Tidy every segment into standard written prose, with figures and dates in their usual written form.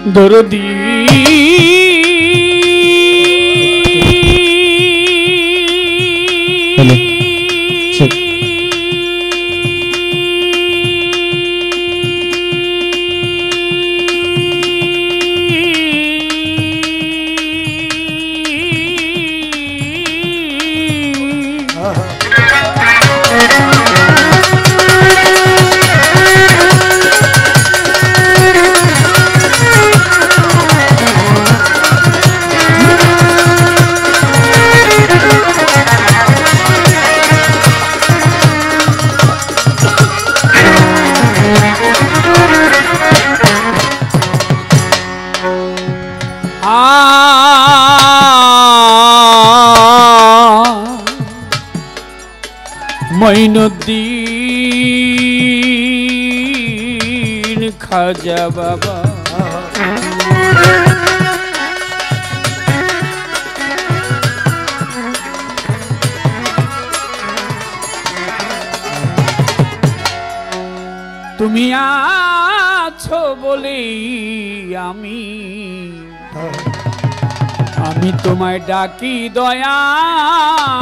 দরদি মঈনুদ্দিন খাজা বাবা তুমি আছো বলেই আমি তোমায় ডাকি দয়াল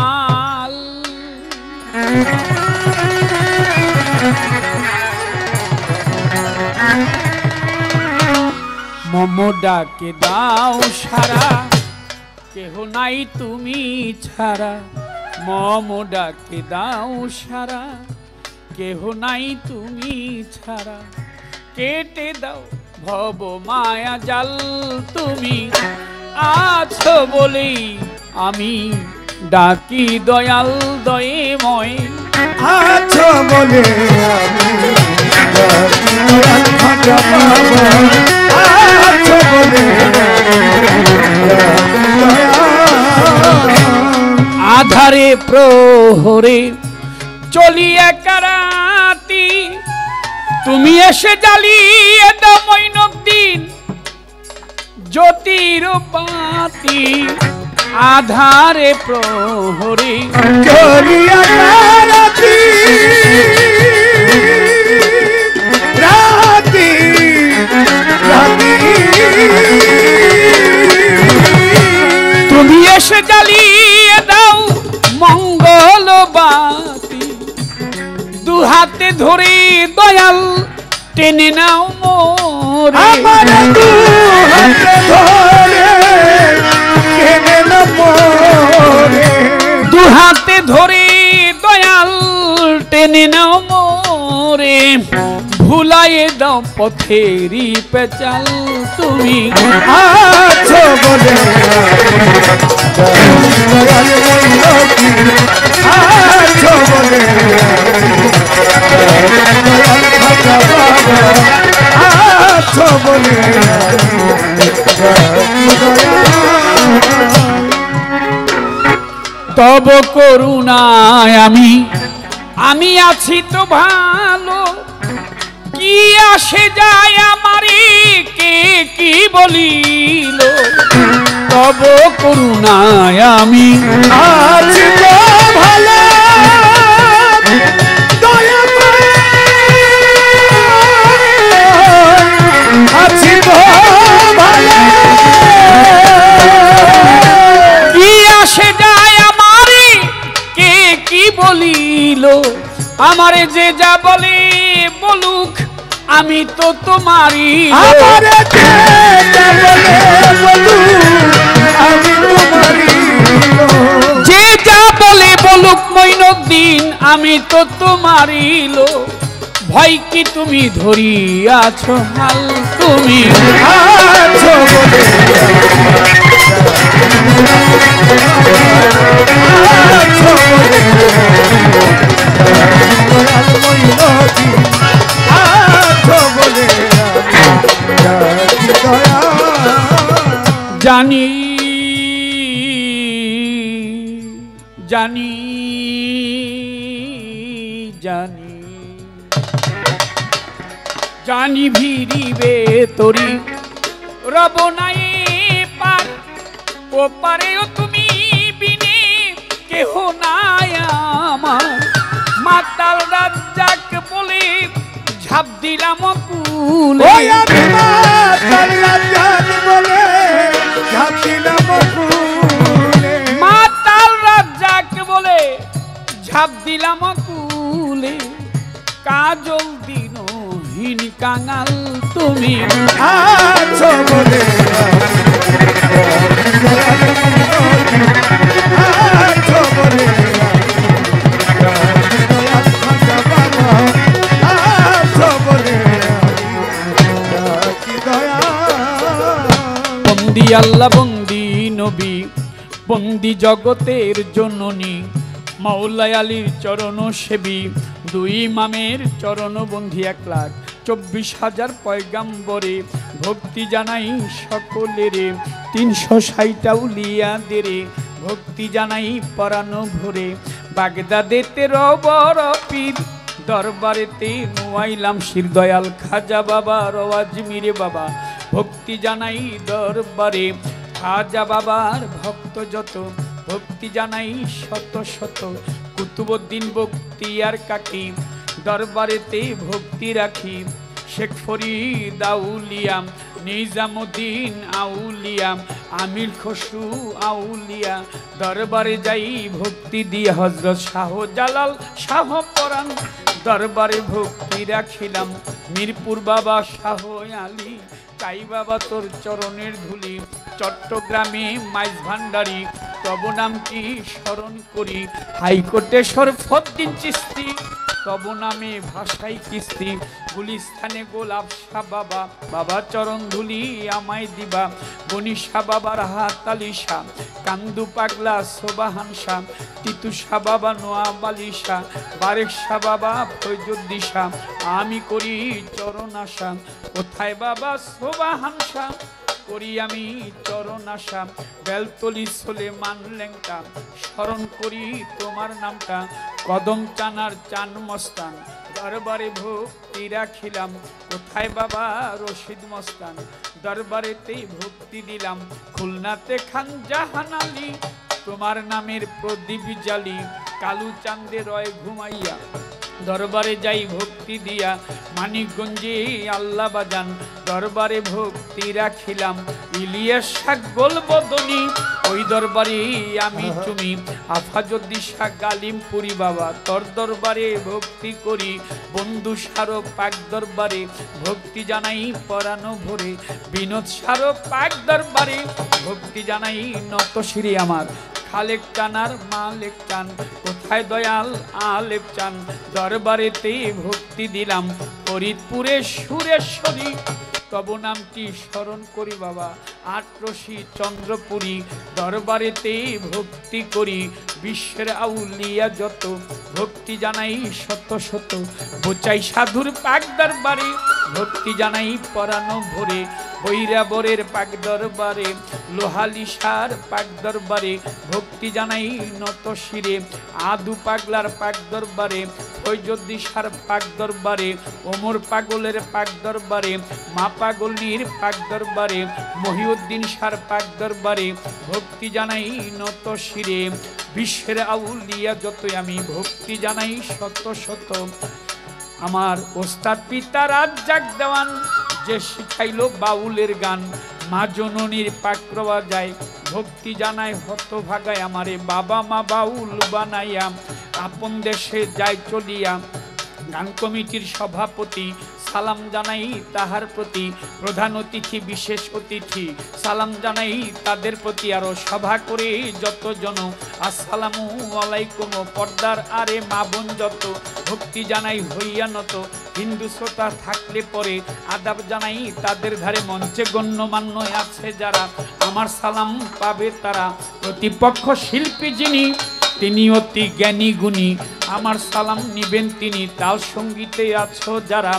মম ডাকে দাও সারা কেহ নাই তুমি ছাড়া মম ডাকে দাও সারা কেহ নাই তুমি ছাড়া কেটে দাও ভব মায়া জাল তুমি আছো বলেই আমি ডাকি দয়াল দয়েময় আছো বলে আমি ডাকি দয়াল খাজা বাবা আছো বলে আধারে প্রহরে চলি একা রাতি তুমি এসে জ্বালিয়ে দাও মঈনুদ্দিন জ্যোতির বাতি আধারে প্রহরে চলি একা রাতি রাতি রাতি তুমি এসে জ্বালিয়ে দাও মঙ্গল বাতি দু হাতে ধরে দয়াল টেনে নাও মোরে আমার দু হাতে ধরে টেনে নাও মোরে দু হাতে ধরে দয়াল টেনে নাও মোরে ভুলাইয়ে দাও পথেরি পেচাল তুমি আছো বলে দয়াল মঈনুদ্দিন আছো বলে দয়াল খাজা বাবা আছো বলে তব করুণায় আমি আছি তো ভালো কি আসে যায় আমারে কে কি বলিল তব করুণায় আমি আছি তো ভালো দয়া করে আছি তো ভালো কি আসে যায় আমারে কে কি বলিল আমারে যে যা বলে বলুক আমি তো তোমারই আমারে যে যা বলে বলুক আমি তোমারই যে যা বলে বলুক মঈনুদ্দিন আমি তো তোমারই লোক ভয় কি তুমি ধরিয়াছো হাল তুমি আছো বলে আছো বলে দয়াল মঈনুদ্দিন আছো বলে দয়া জানি জানি জানি জানি ভিড়িবে তোরি রব নাই পার ও পারেও তুমি বিনে কেহ নাই আমার মাতাল রাজ্জাক বলে ঝাঁপ দিলাম কুলে ওই আমি মাতাল রাজ্জাক তুমি আছো বলে আছো বলে আছো বলে কি দয়া বন্দি আল্লাহ বন্দি নবী বন্দি জগতের জননী মাওলাই আলীর চরণ সেবী দুই ইমামের চরণ বন্ধি 1,24,000 পয়গাম্বরে ভক্তি জানাই সকলেরে 360 আউলিয়াদের ভক্তি জানাই পরানো ভরে বাগদাদেতে রবর পীর দরবারেতে নুয়াইলাম শির দয়াল খাজা বাবা আজমিরে বাবা ভক্তি জানাই দরবারে খাজা বাবার ভক্ত যত ভক্তি জানাই শত শত কুতুবউদ্দিন বখতিয়ার কাকি দরবারেতে ভক্তি রাখি শেখ ফরিদ আউলিয়া নিজামুদ্দিন আউলিয়া আমির খসরু আউলিয়া দরবারে যাই ভক্তি দিয়ে হযরত শাহজালাল শাহ পরাণ দরবারে ভক্তি রাখিলাম মিরপুর বাবা শাহ আলী তাই বাবা তোর চরণের ধুলি চট্টগ্রামে মাইজ ভান্ডারি তব নামটি স্মরণ করি হাইকোর্টে শরফুদ্দিন চিশতি তব নামে ভাষাই কিস্তি গুলিস্থানে গোলাপ শাহ বাবা বাবা চরণ ধুলি আমায় দিবা বনিশা বাবার হাতালি শাহ কান্দু পাগলা সোবাহান শাহ তিতু শাহ বাবা নোয়াব আলী শাহ বারেক শাহ বাবা ফৈজুদ্দি শাহ আমি করি চরণ আশা কোথায় বাবা সোবাহান শাহ করি আমি চরণ আশা বেলতলি সুলেমান লেঙ্কা স্মরণ করি তোমার নামটা কদম চানার চান মস্তান দরবারে ভক্তি রাখিলাম কোথায় বাবা রশিদ মস্তান দরবারেতেই ভক্তি দিলাম খুলনাতে খান জাহান আলী তোমার নামের প্রদীপ জালি কালু চাঁদে রয় ঘুমাইয়া দরবারে যাই ভক্তি দিয়া মানিকগঞ্জে আল্লাহ বাজান দরবারে ভক্তি রাখিলাম ইলিয়াস শাহ গোলবদনী ওই দরবারে আমি তুমি আফাজুদ্দিন শাহ গালিমপুরি বাবা তোর দরবারে ভক্তি করি বন্ধু স্মারক পাক দরবারে ভক্তি জানাই পরানো ভরে বিনোদ স্মারক পাক দরবারে ভক্তি জানাই নত শিরে আমার খালেক চানার মালেক চান কোথায় দয়াল আলেপ চান দরবারেতে ভক্তি দিলাম ফরিদপুরে সুরেশ্বরী তব নামটি স্মরণ করি বাবা আটরশি চন্দ্রপুরী দরবারেতে ভক্তি করি বিশ্বের আউলিয়া যত ভক্তি জানাই শত শত বোচাই সাধুর পাক দরবারে ভক্তি জানাই পরানো ভরে বৈরাবরের পাক দরবারে লোহালিশার পাক দরবারে ভক্তি জানাই নত শিরে আদু পাগলার পাক দরবারে ফৈজুদ্দিশার পাক দরবারে ওমর পাগলের পাক দরবারে মা পাগলির পাক দরবারে মহিউদ্দিন শাহর পাক দরবারে ভক্তি জানাই নত শিরে বিশ্বের আউলিয়া যত আমি ভক্তি জানাই শত শত আমার ওস্তাদ পিতা রাজ্জাক দেওয়ান যে শিখাইলো বাউলের গান মা জননীর পাকরওয়া যায় ভক্তি জানায় হতভাগায় আমারে বাবা মা বাউল বানাইয়া আপন দেশে যায় চলিয়া গান কমিটির সভাপতি সালাম জানাই তাহার প্রতি প্রধান অতিথি বিশেষ অতিথি সালাম জানাই তাদের প্রতি আরো সভা করে যত জন আসসালামু আলাইকুম পর্দার আরে মা বোন যত ভক্তি জানাই হইয়া নত হিন্দু শ্রোতা থাকলে পরে আদাব জানাই তাদের ধারে মঞ্চে গণ্যমান্য আছে যারা আমার সালাম পাবে তারা প্রতিপক্ষ শিল্পী যিনি তিনি অতি জ্ঞানী গুণী আমার সালাম নিবেন তিনি তাল সঙ্গীতে আছো যারা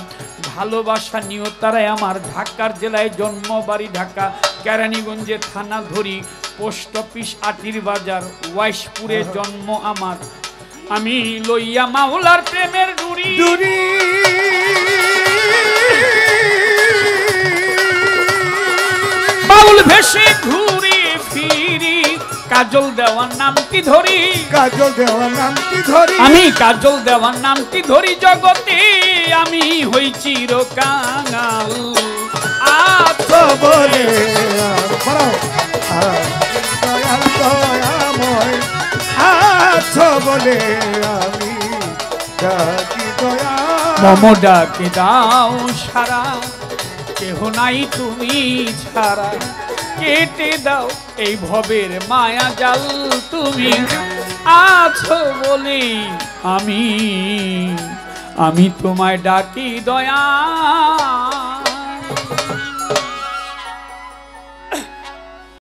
ভালোবাসা নিও তারাই আমার ঢাকার জেলায় জন্ম বাড়ি ঢাকা কেরানীগঞ্জে থানা ধরি পোস্ট অফিস আটির বাজার ওয়াইশপুরে জন্ম আমার আমি লইয়া মাওলার প্রেমের ডুরি বাউল ভেসে ঘুরি ফিরি কাজল দেওয়ার নামটি ধরি কাজল দেওয়ার নামটি ধরি আমি কাজল দেওয়ার নামটি ধরি জগতে আমি হই চিরকাঙাল আছো বলে দয়াল দয়াময় আছো বলে আমি ডাকি দয়া মম ডাকে দাও সারা কেহ নাই তুমি ছাড়া, কেটে দাও এই ভবের মায়া জাল। তুমি আছো বলে আমি তোমায় ডাকি দয়া